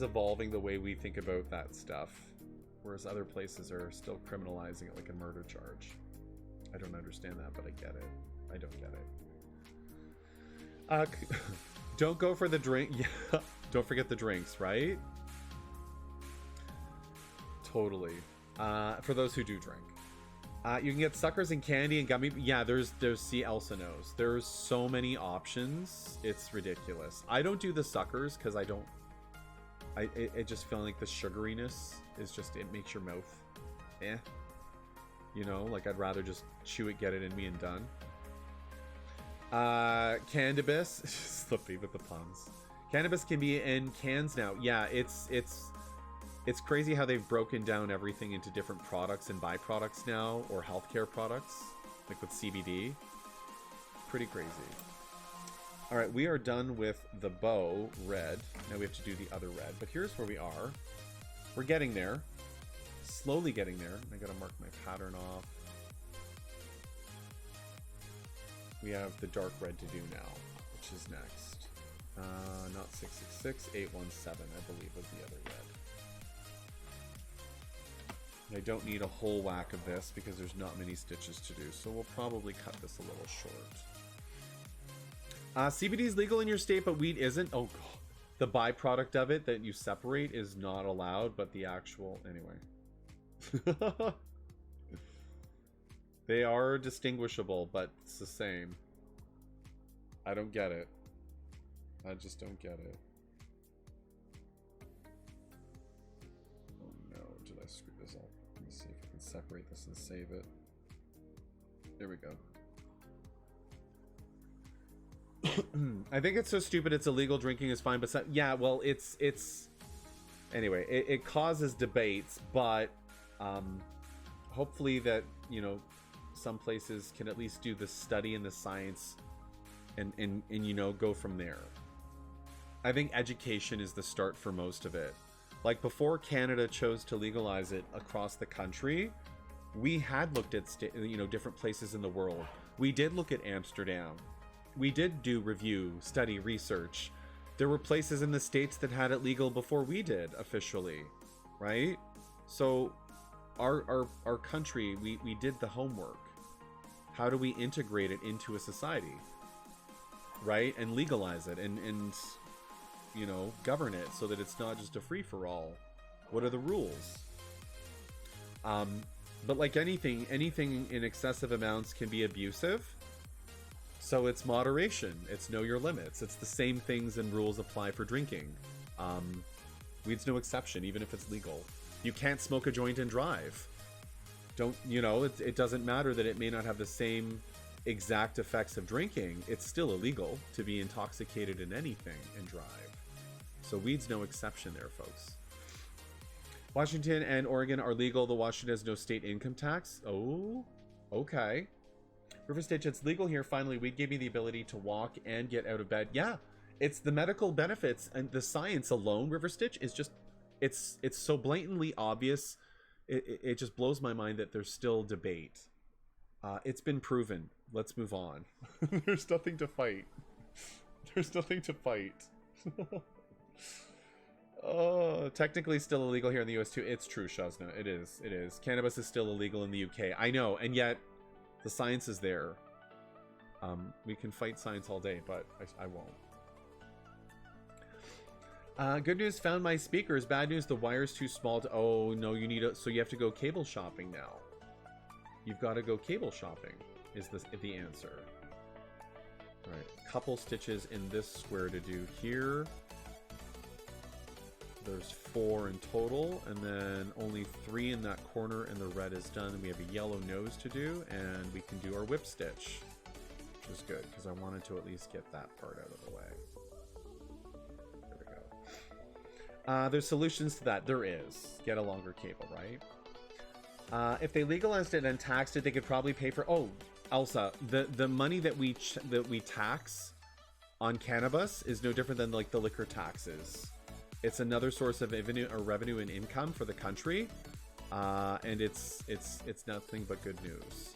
evolving the way we think about that stuff, whereas other places are still criminalizing it like a murder charge. I don't understand that, but I get it. I don't get it. Don't go for the drink. Yeah, don't forget the drinks, right? Totally. For those who do drink. You can get suckers and candy and gummy. Yeah, there's see, Elsa knows. There's so many options. It's ridiculous. I don't do the suckers because I just feel like the sugariness is just, it makes your mouth eh. You know, like I'd rather just chew it, get it in me and done. Cannabis. Slippy with the puns. Cannabis can be in cans now. Yeah, it's crazy how they've broken down everything into different products and byproducts now, or healthcare products, like with CBD. Pretty crazy. All right, we are done with the bow red. Now we have to do the other red, but here's where we are. We're getting there. Slowly getting there. I gotta mark my pattern off. We have the dark red to do now, which is next. Not 666, 817, I believe was the other red. I don't need a whole whack of this because there's not many stitches to do, so we'll probably cut this a little short. CBD is legal in your state, but weed isn't. Oh god, the byproduct of it that you separate is not allowed, but the actual, anyway. They are distinguishable, but it's the same. I don't get it. I just don't get it. Oh no, did I screw this up? Let me see if I can separate this and save it. There we go. I think it's so stupid it's illegal. Drinking is fine, but yeah, well, it's anyway, it causes debates, but hopefully that, you know, some places can at least do the study and the science and you know, go from there. I think education is the start for most of it. Like before Canada chose to legalize it across the country, we had looked at you know, different places in the world. We did look at Amsterdam. We did do review, study, research. There were places in the States that had it legal before we did officially, right? So our country, we did the homework. How do we integrate it into a society, right? And legalize it and you know, govern it so that it's not just a free-for-all. What are the rules? But like anything in excessive amounts can be abusive. So it's moderation. It's know your limits. It's the same things and rules apply for drinking. Weed's no exception, even if it's legal. You can't smoke a joint and drive. Don't, you know, it doesn't matter that it may not have the same exact effects of drinking. It's still illegal to be intoxicated in anything and drive. So weed's no exception there, folks. Washington and Oregon are legal. The Washington has no state income tax. Oh, okay. River Stitch, it's legal here. Finally, weed gave me the ability to walk and get out of bed. Yeah, it's the medical benefits and the science alone. River Stitch is just, it's so blatantly obvious. It just blows my mind that there's still debate. It's been proven. Let's move on. There's nothing to fight. There's nothing to fight. Oh, technically still illegal here in the US too. It's true, Shazna. It is. It is. Cannabis is still illegal in the UK. I know, and yet the science is there. We can fight science all day, but I won't. Good news, found my speakers. Bad news, the wire's too small to... Oh, no, you need a... So you have to go cable shopping now. You've got to go cable shopping, is the answer. Alright, couple stitches in this square to do here. There's 4 in total, and then only 3 in that corner, and the red is done. And we have a yellow nose to do, and we can do our whip stitch, which is good, because I wanted to at least get that part out of the way. There we go. There's solutions to that. There is. Get a longer cable, right? If they legalized it and taxed it, they could probably pay for... Oh, Elsa, the money that we tax on cannabis is no different than like the liquor taxes. It's another source of revenue and income for the country, and it's nothing but good news.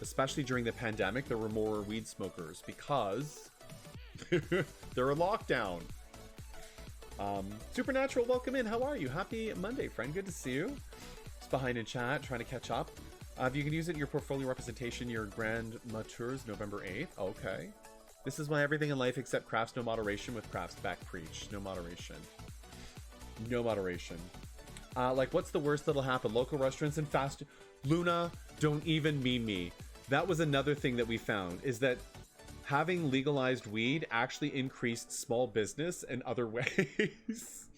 Especially during the pandemic, there were more weed smokers because they're in lockdown. Supernatural, welcome in. How are you? Happy Monday, friend. Good to see you. Just behind in chat, trying to catch up. If you can use it in your portfolio representation, your grand matures November 8th. Okay. This is why everything in life except crafts, no moderation with crafts. Back preach. No moderation. No moderation. Like, what's the worst that'll happen? Local restaurants and fast... Luna, don't even meme me. That was another thing that we found, is that having legalized weed actually increased small business in other ways.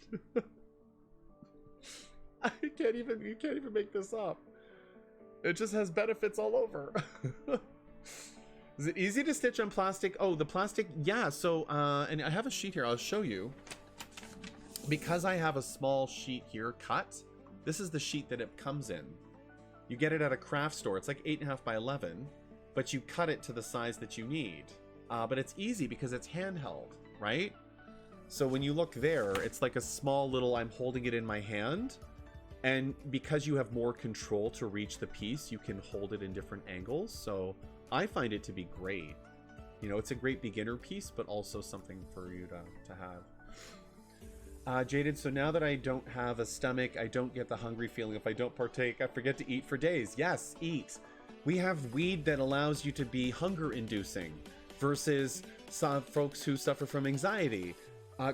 You can't even make this up. It just has benefits all over. Is it easy to stitch on plastic? Oh, the plastic, yeah. So, and I have a sheet here. I'll show you. Because I have a small sheet here cut, this is the sheet that it comes in. You get it at a craft store. It's like 8.5 by 11, but you cut it to the size that you need. But it's easy because it's handheld, right? So when you look there, it's like a small little, I'm holding it in my hand. And because you have more control to reach the piece, you can hold it in different angles. So I find it to be great. You know, it's a great beginner piece, but also something for you to have. Jaded, so now that I don't have a stomach, I don't get the hungry feeling. If I don't partake, I forget to eat for days. Yes, eat. We have weed that allows you to be hunger inducing versus some folks who suffer from anxiety.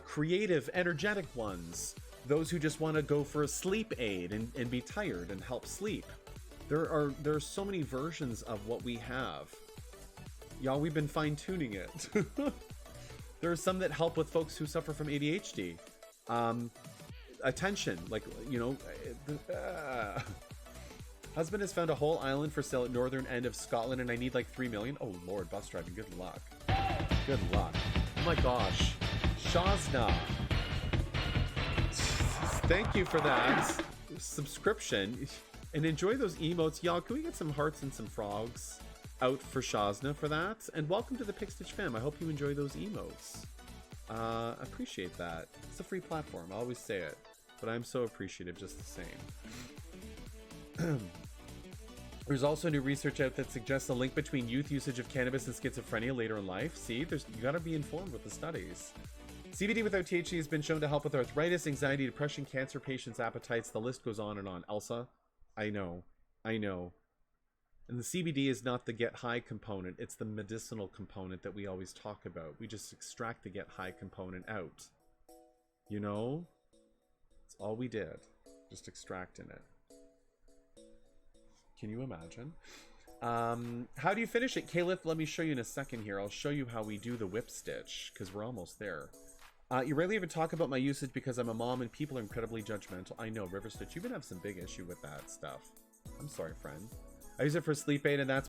Creative, energetic ones. Those who just want to go for a sleep aid and be tired and help sleep. There are so many versions of what we have. Y'all, we've been fine-tuning it. There are some that help with folks who suffer from ADHD. Attention, like, you know, husband has found a whole island for sale at northern end of Scotland and I need like 3 million. Oh Lord, bus driving, good luck. Good luck. Oh my gosh. Shazna. Thank you for that subscription and enjoy those emotes. Y'all, can we get some hearts and some frogs out for Shazna for that? And welcome to the Pickstitch fam. I hope you enjoy those emotes. Appreciate that. It's a free platform. I always say it, but I'm so appreciative just the same. There's also new research out that suggests a link between youth usage of cannabis and schizophrenia later in life. See, you gotta be informed with the studies. CBD without THC has been shown to help with arthritis, anxiety, depression, cancer patients' appetites. The list goes on and on. Elsa, I know. And the CBD is not the get high component. It's the medicinal component that we always talk about. We just extract the get high component out. You know? That's all we did. Just extracting it. Can you imagine? How do you finish it, Caliph? Let me show you in a second here. I'll show you how we do the whip stitch, because we're almost there. You rarely even talk about my usage because I'm a mom and people are incredibly judgmental. I know, River Stitch, you've been having some big issue with that stuff. I'm sorry, friend. I use it for sleep aid and that's